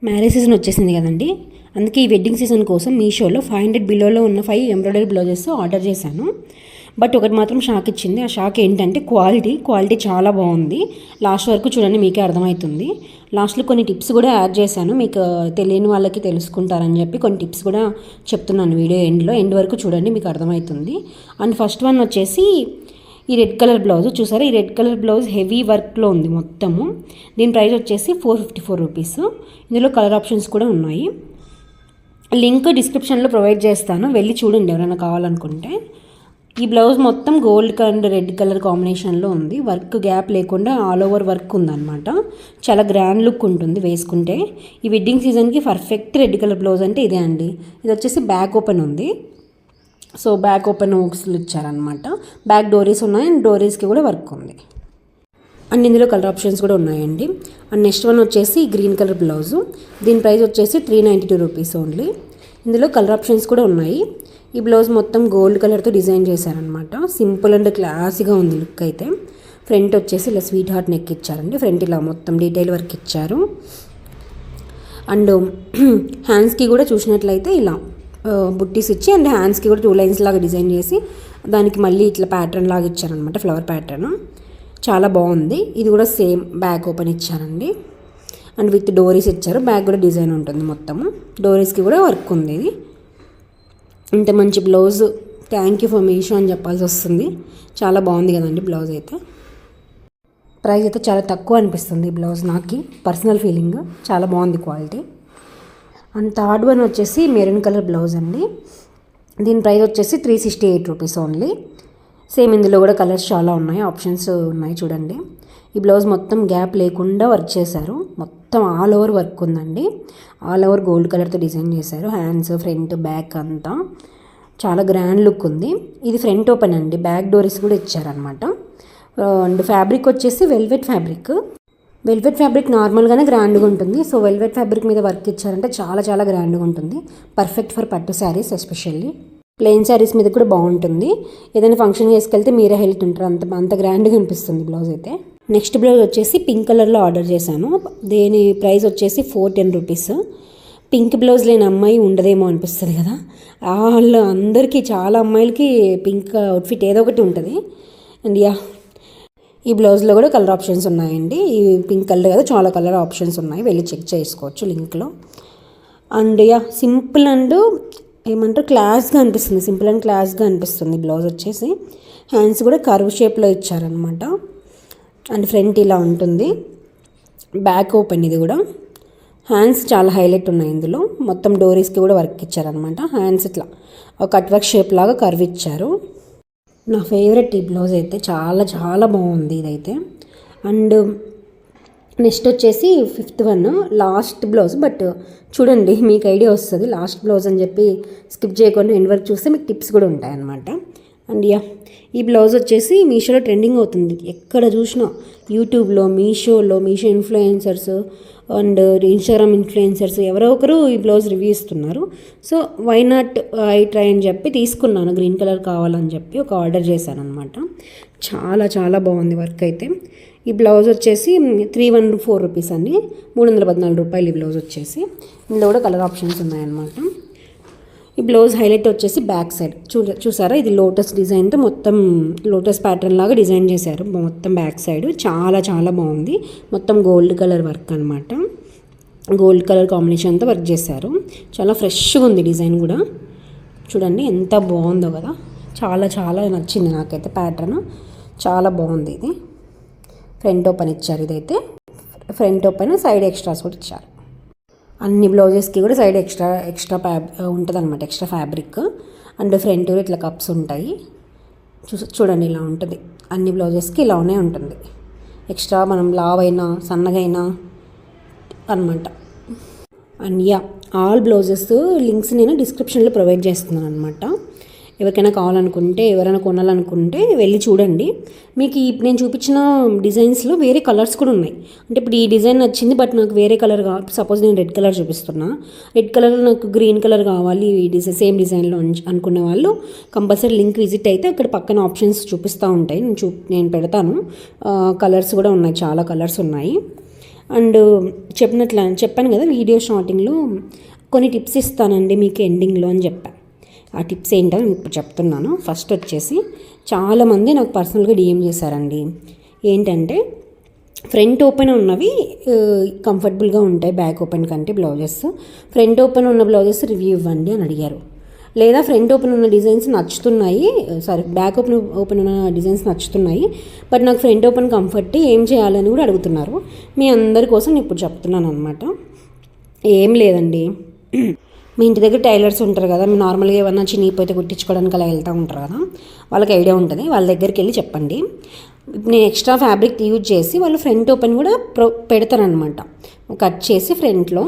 Marriage season వచ్చేసింది కదండి. అందుకే ఈ వెడ్డింగ్ సీజన్ కోసం మీషోలో 500 బిలోలో ఉన్న 5 ఎంబ్రాయిడరీ బ్లౌజెస్ ఆర్డర్ చేశాను. బట్ ఒకటి మాత్రం షాక్ ఇచ్చింది. ఆ షాక్ ఏంటంటే క్వాలిటీ చాలా బాగుంది. లాస్ట్ వరకు చూడండి, మీకే అర్థమవుతుంది. లాస్ట్లో కొన్ని టిప్స్ కూడా యాడ్ చేశాను, మీకు తెలియని వాళ్ళకి తెలుసుకుంటారని చెప్పి కొన్ని టిప్స్ కూడా చెప్తున్నాను వీడియో ఎండ్ వరకు చూడండి, మీకు అర్థమవుతుంది. అండ్ ఫస్ట్ వన్ వచ్చేసి ఈ రెడ్ కలర్ బ్లౌజ్ చూసారా. ఈ రెడ్ కలర్ బ్లౌజ్ హెవీ వర్క్లో ఉంది మొత్తము. దీని ప్రైస్ వచ్చేసి 454 రూపీస్. ఇందులో కలర్ ఆప్షన్స్ కూడా ఉన్నాయి. లింక్ డిస్క్రిప్షన్లో ప్రొవైడ్ చేస్తాను, వెళ్ళి చూడండి ఎవరైనా కావాలనుకుంటే. ఈ బ్లౌజ్ మొత్తం గోల్డ్ అండ్ రెడ్ కలర్ కాంబినేషన్లో ఉంది. వర్క్ గ్యాప్ లేకుండా ఆల్ ఓవర్ వర్క్ ఉందన్నమాట. చాలా గ్రాండ్ లుక్ ఉంటుంది వేసుకుంటే. ఈ వెడ్డింగ్ సీజన్కి పర్ఫెక్ట్ రెడ్ కలర్ బ్లౌజ్ అంటే ఇదే అండి. ఇది వచ్చేసి బ్యాక్ ఓపెన్ ఉంది. సో బ్యాక్ ఓపెన్ హుక్స్లు ఇచ్చారనమాట. బ్యాక్ డోరీస్ ఉన్నాయి అండ్ డోరీస్కి కూడా వర్క్ ఉంది. అండ్ ఇందులో కలర్ ఆప్షన్స్ కూడా ఉన్నాయండి. అండ్ నెక్స్ట్ వన్ వచ్చేసి గ్రీన్ కలర్ బ్లౌజు. దీని ప్రైస్ వచ్చేసి 392 రూపీస్ ఓన్లీ. ఇందులో కలర్ ఆప్షన్స్ కూడా ఉన్నాయి. ఈ బ్లౌజ్ మొత్తం గోల్డ్ కలర్తో డిజైన్ చేశారనమాట. సింపుల్ అండ్ క్లాసీగా ఉంది లుక్ అయితే. ఫ్రంట్ వచ్చేసి ఇలా స్వీట్ హార్ట్ నెక్ ఇచ్చారండి. ఫ్రంట్ ఇలా మొత్తం డీటెయిల్ వర్క్ ఇచ్చారు. అండ్ హ్యాండ్స్కి కూడా చూసినట్లయితే ఇలా బుట్టీస్ ఇచ్చి అండ్ హ్యాండ్స్కి కూడా 2 లైన్స్ లాగా డిజైన్ చేసి దానికి మళ్ళీ ఇట్లా ప్యాటర్న్ లాగా ఇచ్చారనమాట, ఫ్లవర్ ప్యాటర్న్. చాలా బాగుంది. ఇది కూడా సేమ్ బ్యాక్ ఓపెన్ ఇచ్చారండి. అండ్ విత్ డోరీస్ ఇచ్చారు. బ్యాక్ కూడా డిజైన్ ఉంటుంది మొత్తము. డోరీస్కి కూడా వర్క్ ఉంది. ఇది ఇంత మంచి blouse thank you for Meesho అని చెప్పాల్సి వస్తుంది. చాలా బాగుంది కదండి బ్లౌజ్ అయితే. ప్రైస్ అయితే చాలా తక్కువ అనిపిస్తుంది ఈ బ్లౌజ్, నాకు పర్సనల్ ఫీలింగ్. చాలా బాగుంది క్వాలిటీ. అండ్ థర్డ్ వన్ వచ్చేసి మెరూన్ కలర్ బ్లౌజ్ అండి. దీని ప్రైస్ వచ్చేసి 368 రూపీస్ ఓన్లీ. సేమ్ ఇందులో కూడా కలర్స్ చాలా ఉన్నాయి, ఆప్షన్స్ ఉన్నాయి చూడండి. ఈ బ్లౌజ్ మొత్తం గ్యాప్ లేకుండా వర్క్ చేశారు. మొత్తం ఆల్ ఓవర్ వర్క్ ఉందండి. ఆల్ ఓవర్ గోల్డ్ కలర్తో డిజైన్ చేశారు. హ్యాండ్స్, ఫ్రంట్, బ్యాక్ అంతా చాలా గ్రాండ్ లుక్ ఉంది. ఇది ఫ్రంట్ ఓపెన్ అండి. బ్యాక్ డోరీస్ కూడా ఇచ్చారనమాట. అండ్ ఫ్యాబ్రిక్ వచ్చేసి వెల్వెట్ ఫ్యాబ్రిక్ నార్మల్గానే గ్రాండ్గా ఉంటుంది. సో వెల్వెట్ ఫ్యాబ్రిక్ మీద వర్క్ ఇచ్చారంటే చాలా గ్రాండ్గా ఉంటుంది. పర్ఫెక్ట్ ఫర్ పట్టు శారీస్, ఎస్పెషల్లీ ప్లెయిన్ శారీస్ మీద కూడా బాగుంటుంది. ఏదైనా ఫంక్షన్ చేసుకెళ్తే మీరే హెల్త్ ఉంటారు, అంత గ్రాండ్గా అనిపిస్తుంది బ్లౌజ్ అయితే. నెక్స్ట్ బ్లౌజ్ వచ్చేసి పింక్ కలర్లో ఆర్డర్ చేశాను. దీని ప్రైస్ వచ్చేసి 410 రూపీస్. పింక్ బ్లౌజ్ లేని అమ్మాయి ఉండదేమో అనిపిస్తుంది కదా. అందరికీ, చాలా అమ్మాయిలకి పింక్ అవుట్ఫిట్ ఏదో ఒకటి ఉంటుంది. అండ్ ఈ బ్లౌజ్లో కూడా కలర్ ఆప్షన్స్ ఉన్నాయండి. ఈ పింక్ కలర్ కదా, చాలా కలర్ ఆప్షన్స్ ఉన్నాయి, వెళ్ళి చెక్ చేసుకోవచ్చు లింక్లో. అండ్ సింపుల్ అండ్ ఏమంటారు క్లాస్గా అనిపిస్తుంది. సింపుల్ అండ్ క్లాస్గా అనిపిస్తుంది బ్లౌజ్ వచ్చేసి. హ్యాండ్స్ కూడా కర్వ్ షేప్లో ఇచ్చారనమాట. అండ్ ఫ్రంట్ ఇలా ఉంటుంది. బ్యాక్ ఓపెన్ ఇది కూడా. హ్యాండ్స్ చాలా హైలైట్ ఉన్నాయి ఇందులో. మొత్తం డోరీస్కి కూడా వర్క్ ఇచ్చారనమాట. హ్యాండ్స్ ఇట్లా ఒక కట్ వర్క్ షేప్ లాగా కర్వ్ ఇచ్చారు. నా ఫేవరెట్ ఈ బ్లౌజ్ అయితే. చాలా బాగుంది ఇదైతే. అండ్ నెక్స్ట్ వచ్చేసి 5th one last blouse. But చూడండి, మీకు ఐడియా వస్తుంది. లాస్ట్ బ్లౌజ్ అని చెప్పి స్కిప్ చేయకుండా ఎండ్ వరకు చూస్తే మీకు టిప్స్ కూడా ఉంటాయన్నమాట. అండ్ ఈ బ్లౌజ్ వచ్చేసి మీషోలో ట్రెండింగ్ అవుతుంది. ఎక్కడ చూసినా యూట్యూబ్లో, Meesho influencers and Instagram influencers ఎవరో ఒకరు ఈ బ్లౌజ్ రివ్యూ ఇస్తున్నారు. So why not I try అని చెప్పి తీసుకున్నాను. గ్రీన్ కలర్ కావాలని చెప్పి ఒక ఆర్డర్ చేశాను అనమాట. చాలా బాగుంది వర్క్ అయితే. ఈ బ్లౌజ్ వచ్చేసి 314 రూపీస్ అండి. 314 రూపాయలు ఈ బ్లౌజ్ వచ్చేసి. ఇందులో కూడా కలర్ ఆప్షన్స్ ఉన్నాయన్నమాట. ఈ బ్లౌజ్ హైలైట్ వచ్చేసి బ్యాక్ సైడ్ చూసారా, ఇది లోటస్ డిజైన్తో మొత్తం లోటస్ ప్యాటర్న్ లాగా డిజైన్ చేశారు మొత్తం బ్యాక్ సైడ్. చాలా బాగుంది. మొత్తం గోల్డ్ కలర్ వర్క్ అనమాట. గోల్డ్ కలర్ కాంబినేషన్తో వర్క్ చేశారు. చాలా ఫ్రెష్గా ఉంది డిజైన్ కూడా. చూడండి ఎంత బాగుందో కదా. చాలా నచ్చింది నాకైతే ప్యాటర్న్. చాలా బాగుంది ఇది. ఫ్రంట్ ఓపెన్ ఇచ్చారు. ఇదైతే ఫ్రంట్ ఓపెన్, సైడ్ ఎక్స్ట్రాస్ కూడా ఇచ్చారు. అన్ని బ్లౌజెస్కి కూడా సైడ్ ఎక్స్ట్రా ఉంటుంది అనమాట, ఎక్స్ట్రా ఫ్యాబ్రిక్. అండ్ ఫ్రంట్ ఇట్లా కప్స్ ఉంటాయి. చూడండి ఇలా ఉంటుంది. అన్ని బ్లౌజెస్కి ఇలానే ఉంటుంది. ఎక్స్ట్రా మనం లావైనా సన్నగైనా అనమాట. అండ్ ఆల్ బ్లౌజెస్ లింక్స్ నేను డిస్క్రిప్షన్లో ప్రొవైడ్ చేస్తున్నాను అనమాట. ఎవరికైనా కావాలనుకుంటే, ఎవరైనా కొనాలనుకుంటే వెళ్ళి చూడండి. మీకు నేను చూపించిన డిజైన్స్లో వేరే కలర్స్ కూడా ఉన్నాయి. అంటే ఇప్పుడు ఈ డిజైన్ నచ్చింది, బట్ నాకు వేరే కలర్ సపోజ్ నేను రెడ్ కలర్ చూపిస్తున్నా, రెడ్ కలర్లో నాకు గ్రీన్ కలర్ కావాలి ఈ సేమ్ డిజైన్లో అనుకునే వాళ్ళు కంపల్సరీ లింక్ విజిట్ అయితే అక్కడ పక్కన ఆప్షన్స్ చూపిస్తూ ఉంటాయి. నేను పెడతాను. కలర్స్ కూడా ఉన్నాయి, చాలా కలర్స్ ఉన్నాయి. అండ్ చెప్పాను కదా వీడియో స్టార్టింగ్లో కొన్ని టిప్స్ ఇస్తానండి మీకు ఎండింగ్లో అని చెప్పాను. ఆ టిప్స్ ఏంటో నేను ఇప్పుడు చెప్తున్నాను. ఫస్ట్ వచ్చేసి చాలామంది నాకు పర్సనల్గా డిఎం చేశారండి. ఏంటంటే ఫ్రంట్ ఓపెన్ ఉన్నవి కంఫర్టబుల్గా ఉంటాయి బ్యాక్ ఓపెన్ కంటే బ్లౌజెస్. ఫ్రంట్ ఓపెన్ ఉన్న బ్లౌజెస్ రివ్యూ ఇవ్వండి అని అడిగారు. లేదా ఫ్రంట్ ఓపెన్ ఉన్న డిజైన్స్ నచ్చుతున్నాయి, బ్యాక్ ఓపెన్ ఉన్న డిజైన్స్ నచ్చుతున్నాయి, బట్ నాకు ఫ్రంట్ ఓపెన్ కంఫర్ట్ ఏం చేయాలని కూడా అడుగుతున్నారు. మీ అందరి కోసం నేను ఇప్పుడు చెప్తున్నాను అనమాట. ఏం లేదండి, మీ ఇంటి దగ్గర టైలర్స్ ఉంటారు కదా, మీరు నార్మల్గా ఏమన్నా చినిగిపోతే కుట్టించుకోవడానికి అలా వెళ్తూ ఉంటారు కదా, వాళ్ళకి ఐడియా ఉంటుంది. వాళ్ళ దగ్గరికి వెళ్ళి చెప్పండి, నేను ఎక్స్ట్రా ఫ్యాబ్రిక్ యూజ్ చేసి వాళ్ళు ఫ్రంట్ ఓపెన్ కూడా పెడతారనమాట. కట్ చేసి ఫ్రంట్లో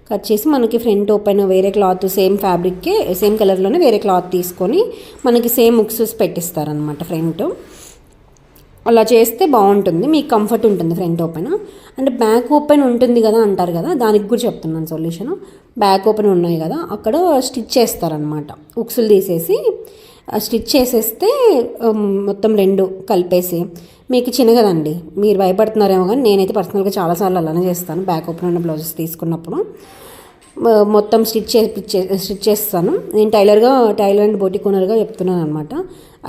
కట్ చేసి మనకి ఫ్రంట్ ఓపెన్ వేరే క్లాత్ సేమ్ ఫ్యాబ్రిక్కే సేమ్ కలర్లోనే వేరే క్లాత్ తీసుకొని మనకి సేమ్ ముక్స్ పెట్టిస్తారనమాట ఫ్రంట్. అలా చేస్తే బాగుంటుంది, మీకు కంఫర్ట్ ఉంటుంది ఫ్రంట్ ఓపెన్. అంటే బ్యాక్ ఓపెన్ ఉంటుంది కదా అంటారు కదా, దానికి కూడా చెప్తున్నాను సొల్యూషను. బ్యాక్ ఓపెన్ ఉన్నాయి కదా, అక్కడ స్టిచ్ చేస్తారనమాట. ఉక్సులు తీసేసి స్టిచ్ చేసేస్తే మొత్తం రెండు కలిపేసి మీకు చిన్నగదండి. మీరు భయపడుతున్నారేమో కానీ నేనైతే పర్సనల్గా చాలాసార్లు అలానే చేస్తాను. బ్యాక్ ఓపెన్ ఉన్న బ్లౌజెస్ తీసుకున్నప్పుడు మొత్తం స్టిచ్ చేస్తాను. నేను టైలర్ అండ్ బొటిక్ ఓనర్గా చెప్తున్నాను అనమాట.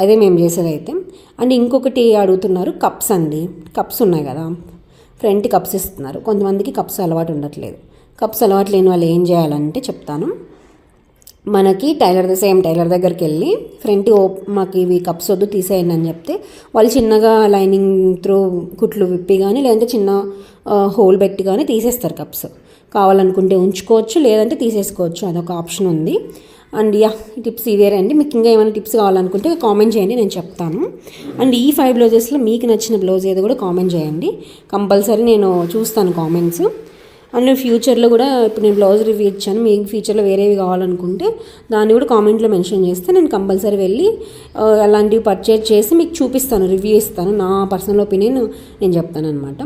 అదే మేము చేసేది అయితే. అండ్ ఇంకొకటి అడుగుతున్నారు, కప్స్ అండి. కప్స్ ఉన్నాయి కదా, ఫ్రంట్ కప్స్ ఇస్తున్నారు. కొంతమందికి కప్స్ అలవాటు ఉండట్లేదు. కప్స్ అలవాటు లేని వాళ్ళు ఏం చేయాలంటే చెప్తాను. మనకి సేమ్ టైలర్ దగ్గరికి వెళ్ళి ఫ్రంట్ మాకు ఇవి కప్స్ వద్దు తీసేయండి అని చెప్తే వాళ్ళు చిన్నగా లైనింగ్ త్రూ కుట్లు విప్పి కానీ లేదంటే చిన్న హోల్ పెట్టి కానీ తీసేస్తారు కప్స్. కావాలనుకుంటే ఉంచుకోవచ్చు, లేదంటే తీసేసుకోవచ్చు, అదొక ఆప్షన్ ఉంది. అండ్ ఈ టిప్స్ ఇవే అండి. మీకు ఇంకా ఏమైనా టిప్స్ కావాలనుకుంటే కామెంట్ చేయండి, నేను చెప్తాను. అండ్ ఈ 5 బ్లౌజెస్లో మీకు నచ్చిన బ్లౌజ్ ఏదో కూడా కామెంట్ చేయండి, కంపల్సరీ నేను చూస్తాను కామెంట్స్. అండ్ ఫ్యూచర్లో కూడా ఇప్పుడు నేను బ్లౌజ్ రివ్యూ ఇచ్చాను, మీకు ఫ్యూచర్లో వేరేవి కావాలనుకుంటే దాన్ని కూడా కామెంట్లో మెన్షన్ చేస్తే నేను కంపల్సరీ వెళ్ళి అలాంటివి పర్చేజ్ చేసి మీకు చూపిస్తాను, రివ్యూ ఇస్తాను. నా పర్సనల్ ఒపీనియన్ నేను చెప్తాను అనమాట.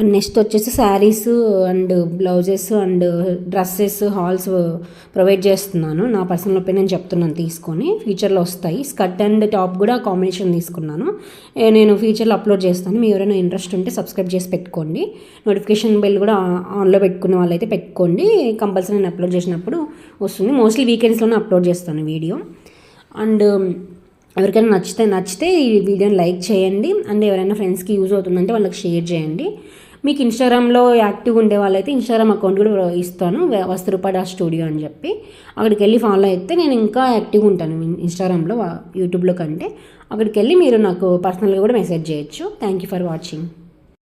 అండ్ నెక్స్ట్ వచ్చేసి saris and blouses and dresses halls provide చేస్తున్నాను. నా పర్సనల్ ఒపీనియన్ చెప్తున్నాను, తీసుకొని ఫ్యూచర్లో వస్తాయి. స్కర్ట్ అండ్ టాప్ కూడా కాంబినేషన్ తీసుకున్నాను, నేను ఫ్యూచర్లో అప్లోడ్ చేస్తాను. మీరు ఎవరైనా ఇంట్రెస్ట్ ఉంటే సబ్స్క్రైబ్ చేసి పెట్టుకోండి. నోటిఫికేషన్ బెల్ కూడా ఆన్లో పెట్టుకునే వాళ్ళైతే పెట్టుకోండి, కంపల్సరీ నేను అప్లోడ్ చేసినప్పుడు వస్తుంది. మోస్ట్లీ వీకెండ్స్లోనే అప్లోడ్ చేస్తాను వీడియో. అండ్ ఎవరికైనా నచ్చితే ఈ వీడియోని లైక్ చేయండి. అండ్ ఎవరైనా ఫ్రెండ్స్కి యూజ్ అవుతుందంటే వాళ్ళకి షేర్ చేయండి. మీకు ఇన్స్టాగ్రామ్లో యాక్టివ్గా ఉండే వాళ్ళైతే ఇన్స్టాగ్రామ్ అకౌంట్ కూడా ఇస్తాను, వస్త్రూప స్టూడియో అని చెప్పి. అక్కడికి వెళ్ళి ఫాలో అయితే నేను ఇంకా యాక్టివ్గా ఉంటాను ఇన్స్టాగ్రామ్లో, యూట్యూబ్లో కంటే. అక్కడికి వెళ్ళి మీరు నాకు పర్సనల్గా కూడా మెసేజ్ చేయొచ్చు. Thank you for watching.